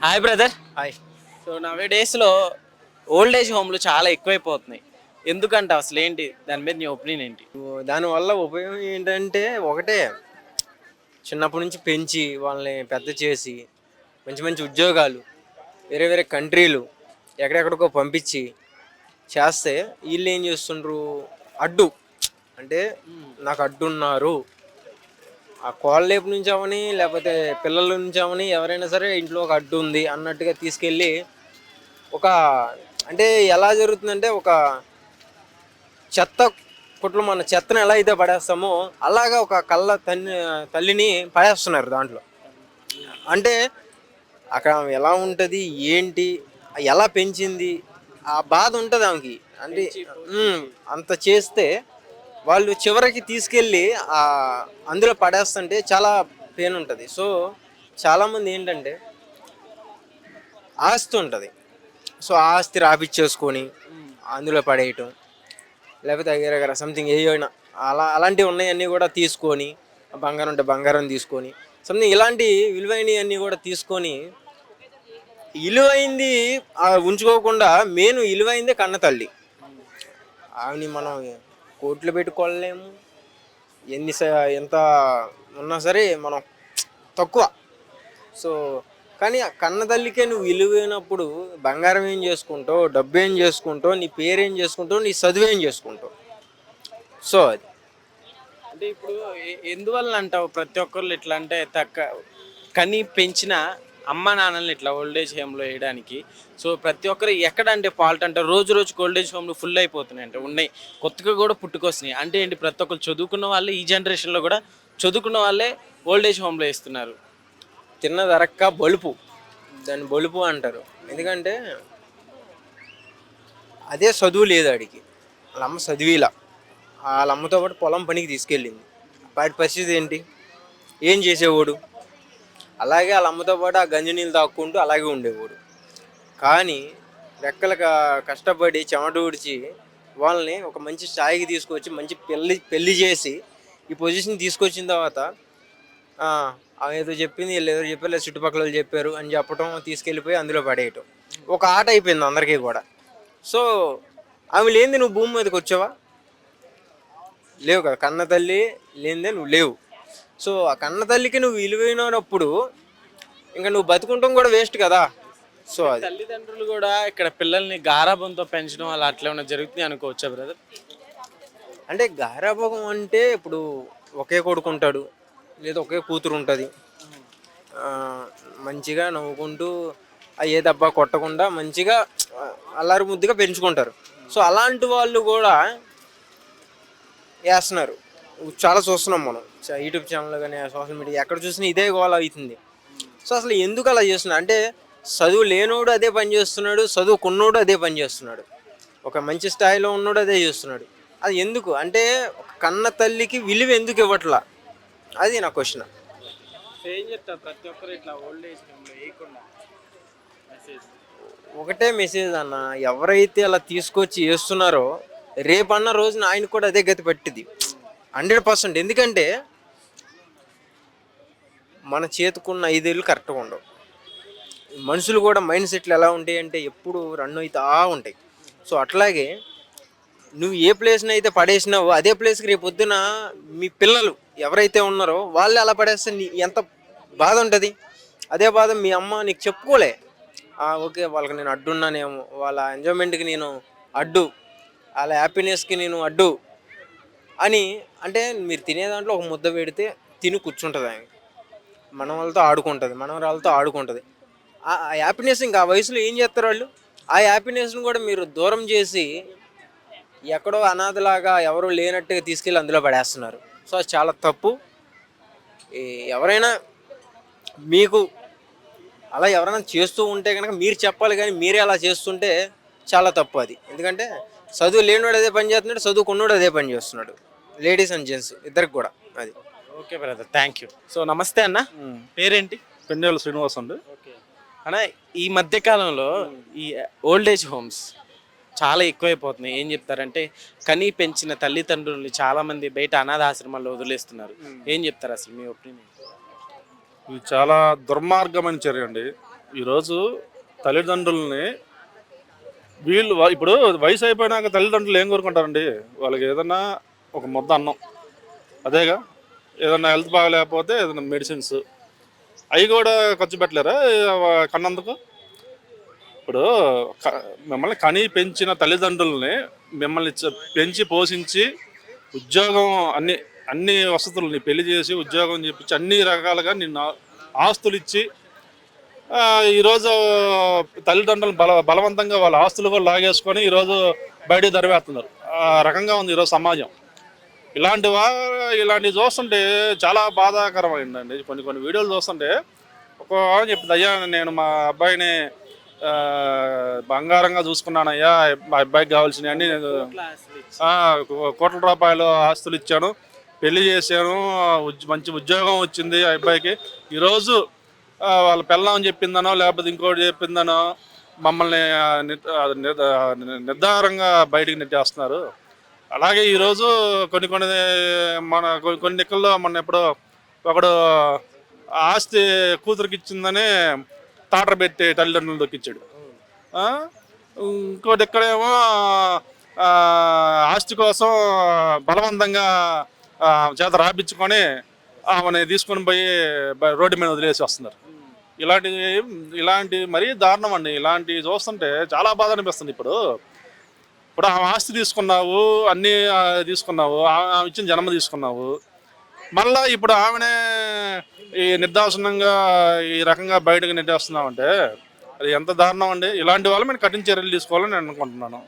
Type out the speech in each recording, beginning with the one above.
Hi brother. Hi. So నవే డేస్లో old age హోమ్లు చాలా ఎక్కువైపోతున్నాయి. ఎందుకంటే అసలు ఏంటి దాని మీద నీ ఒపీనియన్ ఏంటి? దానివల్ల ఉపయోగం ఏంటంటే ఒకటే, చిన్నప్పటి నుంచి పెంచి వాళ్ళని పెద్ద చేసి మంచి మంచి ఉద్యోగాలు వేరే వేరే కంట్రీలు ఎక్కడెక్కడికో పంపించి చేస్తే వీళ్ళు ఏం చేస్తుండ్రు, అడ్డు అంటే నాకు అడ్డున్నారు, ఆ కోళ్ళేపు నుంచి అవని లేకపోతే పిల్లల నుంచి అవని ఎవరైనా సరే ఇంట్లో ఒక అడ్డు ఉంది అన్నట్టుగా తీసుకెళ్ళి ఒక, అంటే ఎలా జరుగుతుందంటే ఒక చెత్త కొట్లు మన చెత్తను ఎలా అయితే పడేస్తామో అలాగా ఒక తల్లిని పడేస్తున్నారు దాంట్లో. అంటే అక్కడ ఆమె ఎలా ఉంటుంది ఏంటి, ఎలా పెంచింది, ఆ బాధ ఉంటుంది ఆమెకి. అంటే అంత చేస్తే వాళ్ళు చివరికి తీసుకెళ్ళి అందులో పడేస్తుంటే చాలా పెయిన్ ఉంటుంది. సో చాలామంది ఏంటంటే ఆస్తి ఉంటుంది, సో ఆస్తి రాపిచ్చేసుకొని అందులో పడేయటం, లేకపోతే దగ్గర సంథింగ్ ఏమైనా అలాంటివి ఉన్నాయన్నీ కూడా తీసుకొని, బంగారం ఉంటే బంగారం తీసుకొని సంథింగ్ ఇలాంటి విలువైనవి అన్నీ కూడా తీసుకొని, విలువైంది ఉంచుకోకుండా మెయిన్ విలువైందే కన్న తల్లి. ఆమెని మనం కోట్లు పెట్టుకోలేము, ఎంత ఉన్నా సరే మనం తక్కువ. సో కానీ ఆ కన్న తల్లికే నువ్వు విలువైనప్పుడు బంగారం ఏం చేసుకుంటావు, డబ్బు ఏం చేసుకుంటావు, నీ పేరేం చేసుకుంటావు, నీ చదువు ఏం చేసుకుంటావు. సో అది అంటే ఇప్పుడు ఎందువల్ల అంటావు ప్రతి ఒక్కళ్ళు ఇట్లా అంటే కని పెంచిన అమ్మ నాన్నల్ని ఇట్లా ఓల్డ్ ఏజ్ హోమ్లో వేయడానికి? సో ప్రతి ఒక్కరు ఎక్కడ అంటే ఫాల్ట్ అంటే రోజు రోజుకి ఓల్డ్ ఏజ్ హోమ్లు ఫుల్ అయిపోతున్నాయి, అంటే ఉన్నాయి కొత్తగా కూడా పుట్టుకొస్తున్నాయి. అంటే ఏంటి, ప్రతి ఒక్కరు చదువుకున్న వాళ్ళే ఈ జనరేషన్లో కూడా చదువుకున్న వాళ్ళే ఓల్డ్ ఏజ్ హోమ్లో వేస్తున్నారు. తిన్నదరక్క బలుపు, దాన్ని బలుపు అంటారు. ఎందుకంటే అదే చదువు లేదు ఆడికి, వాళ్ళ అమ్మ చదివిలా, వాళ్ళ అమ్మతో పాటు పొలం పనికి తీసుకెళ్ళింది. వాడి పరిస్థితి ఏంటి, ఏం చేసేవాడు? అలాగే వాళ్ళ అమ్మతో పాటు ఆ గంజి నీళ్ళు తాక్కుంటూ అలాగే ఉండేవాడు. కానీ రెక్కలు కష్టపడి చెమట ఊడ్చి వాళ్ళని ఒక మంచి స్థాయికి తీసుకొచ్చి మంచి పెళ్ళి చేసి ఈ పొజిషన్ తీసుకొచ్చిన తర్వాత ఏదో చెప్పింది, వీళ్ళు ఏదో చెప్పారు, లేదు చుట్టుపక్కల వాళ్ళు చెప్పారు అని చెప్పటం, తీసుకెళ్ళిపోయి అందులో పడేయటం ఒక ఆట అయిపోయింది అందరికీ కూడా. సో ఆమె లేనిది నువ్వు భూమి మీదకి వచ్చావా? లేవు కదా, కన్న తల్లి లేనిదే నువ్వు లేవు. సో ఆ కన్న తల్లికి నువ్వు విలువైనప్పుడు ఇంకా నువ్వు బతుకుంటాం కూడా వేస్ట్ కదా. సో అది తల్లిదండ్రులు కూడా ఇక్కడ పిల్లల్ని గారాబంతో పెంచడం అలా అట్లా ఏమైనా జరుగుతుంది అనుకోవచ్చా బ్రదర్? అంటే గారాభోగం అంటే ఇప్పుడు ఒకే కొడుకు ఉంటాడు, లేదా ఒకే కూతురు ఉంటుంది, మంచిగా నవ్వుకుంటూ ఏ దెబ్బ కొట్టకుండా మంచిగా అల్లారి ముద్దుగా పెంచుకుంటారు. సో అలాంటి వాళ్ళు కూడా వేస్తున్నారు, చాలా చూస్తున్నాం మనం యూట్యూబ్ ఛానల్లో కానీ సోషల్ మీడియా ఎక్కడ చూసినా ఇదే గోల అవుతుంది. సో అసలు ఎందుకు అలా చేస్తున్నారు అంటే, చదువు లేనోడు అదే పని చేస్తున్నాడు, చదువుకున్నోడు అదే పని చేస్తున్నాడు, ఒక మంచి స్థాయిలో ఉన్నోడు అదే చేస్తున్నాడు. అది ఎందుకు అంటే ఒక కన్న తల్లికి విలువ ఎందుకు ఇవ్వట్లా, అది నా క్వశ్చన్. ఏం చెప్తారు ప్రతి ఒక్కరు ఇట్లా ఓల్డ్ ఏజ్ హోమ్లో వేయకుండా మెసేజ్? ఒకటే మెసేజ్ అన్న, ఎవరైతే అలా తీసుకొచ్చి వేస్తున్నారో రేపన్న రోజున ఆయనకు కూడా అదే గతి పట్టింది 100%. ఎందుకంటే మన చేతుకున్న 5 ఏళ్ళు కరెక్ట్గా ఉండవు. మనుషులు కూడా మైండ్ సెట్లు ఎలా ఉంటాయి అంటే ఎప్పుడు రన్ అవుతా ఉంటాయి. సో అట్లాగే నువ్వు ఏ ప్లేస్ని అయితే పడేసినావో అదే ప్లేస్కి రేపు పొద్దున మీ పిల్లలు ఎవరైతే ఉన్నారో వాళ్ళు అలా పడేస్తే ఎంత బాధ ఉంటుంది. అదే బాధ మీ అమ్మ నీకు చెప్పుకోలే, ఓకే వాళ్ళకి నేను అడ్డున్నానేమో, వాళ్ళ ఎంజాయ్మెంట్కి నేను అడ్డు, వాళ్ళ హ్యాపీనెస్కి నేను అడ్డు అని. అంటే మీరు తినే దాంట్లో ఒక ముద్ద పెడితే తిని కూర్చుంటుంది ఆమె, మనవాళ్ళతో ఆడుకుంటుంది, మనవరాళ్ళతో ఆడుకుంటుంది. ఆ హ్యాపీనెస్ ఇంకా ఆ వయసులో ఏం చేస్తారు వాళ్ళు, ఆ హ్యాపీనెస్ని కూడా మీరు దూరం చేసి ఎక్కడో అనాథలాగా ఎవరో లేనట్టుగా తీసుకెళ్ళి అందులో పడేస్తున్నారు. సో అది చాలా తప్పు. ఎవరైనా మీకు అలా ఎవరైనా చేస్తూ ఉంటే కనుక మీరు చెప్పాలి, కానీ మీరే అలా చేస్తుంటే చాలా తప్పు అది. ఎందుకంటే చదువు లేనివాడు అదే పని చేస్తున్నాడు, చదువుకున్నాడు అదే పని చేస్తున్నాడు, లేడీస్ అండ్ జెంట్స్ ఇద్దరికి కూడా. అది okay brother, thank you. So నమస్తే అన్న, పేరేంటి? పెండేల శ్రీనివాస్ అండి. ఓకే అన్న, ఈ మధ్యకాలంలో ఈ ఓల్డ్ ఏజ్ హోమ్స్ చాలా ఎక్కువైపోతున్నాయి. ఏం చెప్తారంటే కని పెంచిన తల్లిదండ్రుల్ని చాలామంది బయట అనాథాశ్రమాల్లో వదిలేస్తున్నారు. ఏం చెప్తారు అసలు మీ ఒపీనియన్? ఇది చాలా దుర్మార్గమైన చర్య అండి. ఈరోజు తల్లిదండ్రులని ఇప్పుడు వయసు అయిపోయినాక తల్లిదండ్రులు ఏం కోరుకుంటారండి? వాళ్ళకి ఏదన్నా ఒక ముద్ద అన్నం, అదేగా. ఏదన్నా హెల్త్ బాగలేకపోతే ఏదైనా మెడిసిన్స్, అవి కూడా ఖర్చు పెట్టలేరా కన్నందుకు? ఇప్పుడు మిమ్మల్ని కని పెంచిన తల్లిదండ్రులని మిమ్మల్ని పెంచి పోషించి ఉద్యోగం అన్ని అన్ని వసతులు పెళ్లి చేసి ఉద్యోగం చేపించి అన్ని రకాలుగా నిన్ను ఆస్తులు ఇచ్చి ఈరోజు తల్లిదండ్రులు బలవంతంగా వాళ్ళ ఆస్తులు కూడా లాగేసుకొని ఈరోజు బయటకు దరివేస్తున్నారు. ఆ రకంగా ఉంది ఈరోజు సమాజం. ఇలాంటివి చూస్తుంటే చాలా బాధాకరమైందండి. కొన్ని వీడియోలు చూస్తుంటే ఒక చెప్పింది, అయ్యా నేను మా అబ్బాయిని బంగారంగా చూసుకున్నానయ్యా, మా అబ్బాయికి కావాల్సినవి అన్నీ నేను కోట్ల రూపాయలు ఆస్తులు ఇచ్చాను, పెళ్లి చేశాను, మంచి ఉద్యోగం వచ్చింది ఆ అబ్బాయికి. ఈరోజు వాళ్ళ పెళ్ళాం చెప్పిందనో లేకపోతే ఇంకోటి చెప్పిందనో మమ్మల్ని నిర్ధారంగా బయటికి నెట్టేస్తున్నారు. అలాగే ఈరోజు కొన్ని దిక్కుల్లో మొన్న ఎప్పుడో ఒకడు ఆస్తి కూతురికి ఇచ్చిందని తాటర పెట్టి తల్లిదండ్రులు దొక్కించాడు. ఇంకోటి ఇక్కడేమో ఆస్తి కోసం బలవంతంగా చేత రాపించుకొని ఆమెని తీసుకొని పోయి రోడ్డు మీద వదిలేసి వస్తున్నారు. ఇలాంటి మరీ దారుణం అండి. ఇలాంటివి చూస్తుంటే చాలా బాధ అనిపిస్తుంది. ఇప్పుడు ఆమె ఆస్తి తీసుకున్నావు, అన్నీ తీసుకున్నావు, ఆమె ఇచ్చిన జన్మ తీసుకున్నావు, మళ్ళీ ఇప్పుడు ఆమెనే ఈ నిర్దాక్షిణ్యంగా ఈ రకంగా బయటకు నెట్టేస్తున్నావు అంటే అది ఎంత దారుణం అండి. ఇలాంటి వాళ్ళు మేము కఠిన చర్యలు తీసుకోవాలని నేను అనుకుంటున్నాను.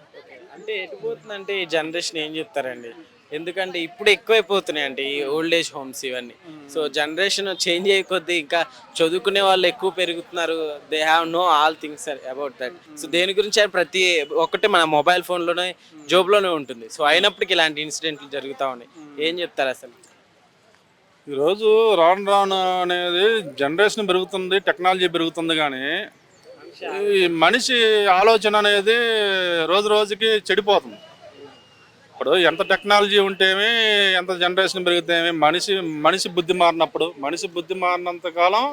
అంటే ఎటుపోతుందంటే ఈ జనరేషన్ ఏం చెప్తారండి, ఎందుకంటే ఇప్పుడు ఎక్కువైపోతున్నాయండి ఈ ఓల్డ్ ఏజ్ హోమ్స్ ఇవన్నీ. సో జనరేషన్ చేంజ్ అయ్యే కొద్దీ ఇంకా చదువుకునే వాళ్ళు ఎక్కువ పెరుగుతున్నారు. They have no all things about that. So దేని గురించి ప్రతి ఒక్కటి మన మొబైల్ ఫోన్లోనే జోబులోనే ఉంటుంది. సో అయినప్పటికీ ఇలాంటి ఇన్సిడెంట్లు జరుగుతూ ఉన్నాయి. ఏం చెప్తారు అసలు? ఈరోజు రాను అనేది జనరేషన్ పెరుగుతుంది, టెక్నాలజీ పెరుగుతుంది, కానీ ఈ మనిషి ఆలోచన అనేది రోజు రోజుకి చెడిపోతుంది. ఇప్పుడు ఎంత టెక్నాలజీ ఉంటేమి, ఎంత జనరేషన్ పెరిగితేమి, మనిషి బుద్ధి మారినప్పుడు, మనిషి బుద్ధి మారినంత కాలం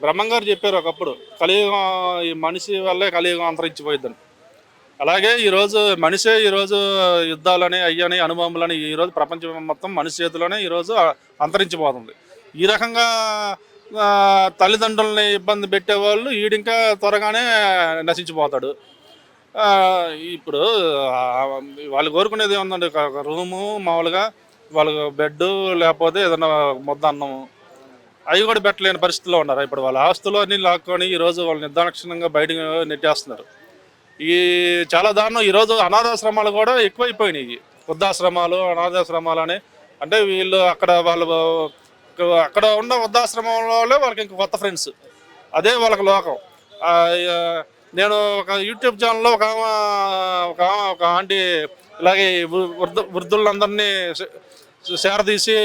బ్రహ్మంగారు చెప్పారు ఒకప్పుడు, కలియుగం ఈ మనిషి వల్లే కలియుగం అంతరించిపోయిద్దని. అలాగే ఈరోజు ఈరోజు యుద్ధాలని అయ్యని అనుభవములని ఈరోజు ప్రపంచం మొత్తం మనిషి చేతిలోనే ఈరోజు అంతరించిపోతుంది. ఈ రకంగా తల్లిదండ్రులని ఇబ్బంది పెట్టేవాళ్ళు ఈడింకా త్వరగానే నశించిపోతాడు. ఇప్పుడు వాళ్ళు కోరుకునేది ఏముందండి, ఒక రూము, మామూలుగా వాళ్ళకు బెడ్, లేకపోతే ఏదైనా ముద్ద అన్నము, అవి కూడా పెట్టలేని పరిస్థితిలో ఉన్నారు. ఇప్పుడు వాళ్ళ ఆస్తులు అన్నీ లాక్కొని ఈరోజు వాళ్ళు నిర్దాక్షిణ్యంగా బయటకు నెట్టేస్తున్నారు. చాలా దారుణం. ఈరోజు అనాథాశ్రమాలు కూడా ఎక్కువైపోయినాయి. వృద్ధాశ్రమాలు, అనాథాశ్రమాలు అని అంటే వీళ్ళు అక్కడ ఉన్న వృద్ధాశ్రమంలో వాళ్ళకి ఇంక కొత్త ఫ్రెండ్స్, అదే వాళ్ళకి లోకం. నేను ఒక యూట్యూబ్ ఛానల్లో ఒక ఆంటీ ఇలాగే వృద్ధులందరినీ సేరదీసి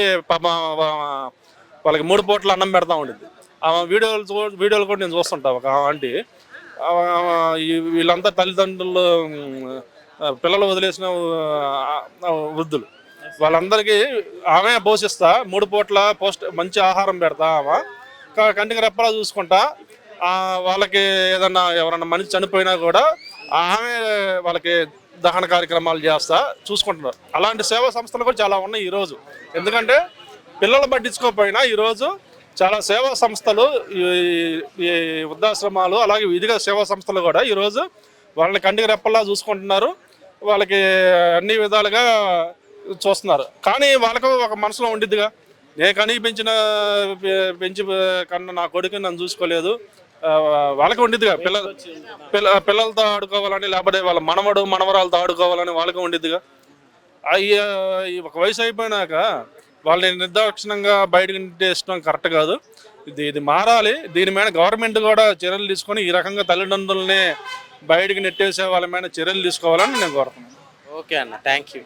వాళ్ళకి 3 పూటలు అన్నం పెడతా ఉండేది. ఆ వీడియోలు కూడా నేను చూస్తుంటా. ఒక ఆంటీ వీళ్ళంతా తల్లిదండ్రులు పిల్లలు వదిలేసిన వృద్ధులు, వాళ్ళందరికీ ఆమె పోషిస్తా, 3 పూట్ల మంచి ఆహారం పెడతా, ఆమె కంటికి రెప్పలా చూసుకుంటా. వాళ్ళకి ఎవరన్నా మనిషి చనిపోయినా కూడా ఆమె వాళ్ళకి దహన కార్యక్రమాలు చేస్తా చూసుకుంటున్నారు. అలాంటి సేవా సంస్థలు కూడా చాలా ఉన్నాయి ఈరోజు. ఎందుకంటే పిల్లలు పట్టించుకోకపోయినా ఈరోజు చాలా సేవా సంస్థలు, ఈ వృద్ధాశ్రమాలు, అలాగే విధిగా సేవా సంస్థలు కూడా ఈరోజు వాళ్ళని కంటికి రెప్పల్లా చూసుకుంటున్నారు. వాళ్ళకి అన్ని విధాలుగా చూస్తున్నారు. కానీ వాళ్ళకు ఒక మనసులో ఉండిద్దిగా, నేను పెంచి కన్నా నా కొడుకు నన్ను చూసుకోలేదు, వాళ్ళకి ఉండిద్దిగా. పిల్లలతో ఆడుకోవాలని, లేకపోతే వాళ్ళ మనవరాలతో ఆడుకోవాలని వాళ్ళకి ఉండిద్దిగా. ఒక వయసు అయిపోయినాక వాళ్ళని నిర్దాక్షిణ్యంగా బయటకు నెట్టేయడం కరెక్ట్ కాదు. ఇది మారాలి. దీని మీద గవర్నమెంట్ కూడా చర్యలు తీసుకొని ఈ రకంగా తల్లిదండ్రులని బయటకు నెట్టేసే వాళ్ళ మీద చర్యలు తీసుకోవాలని నేను కోరుతున్నాను. ఓకే అన్న, థ్యాంక్ యూ.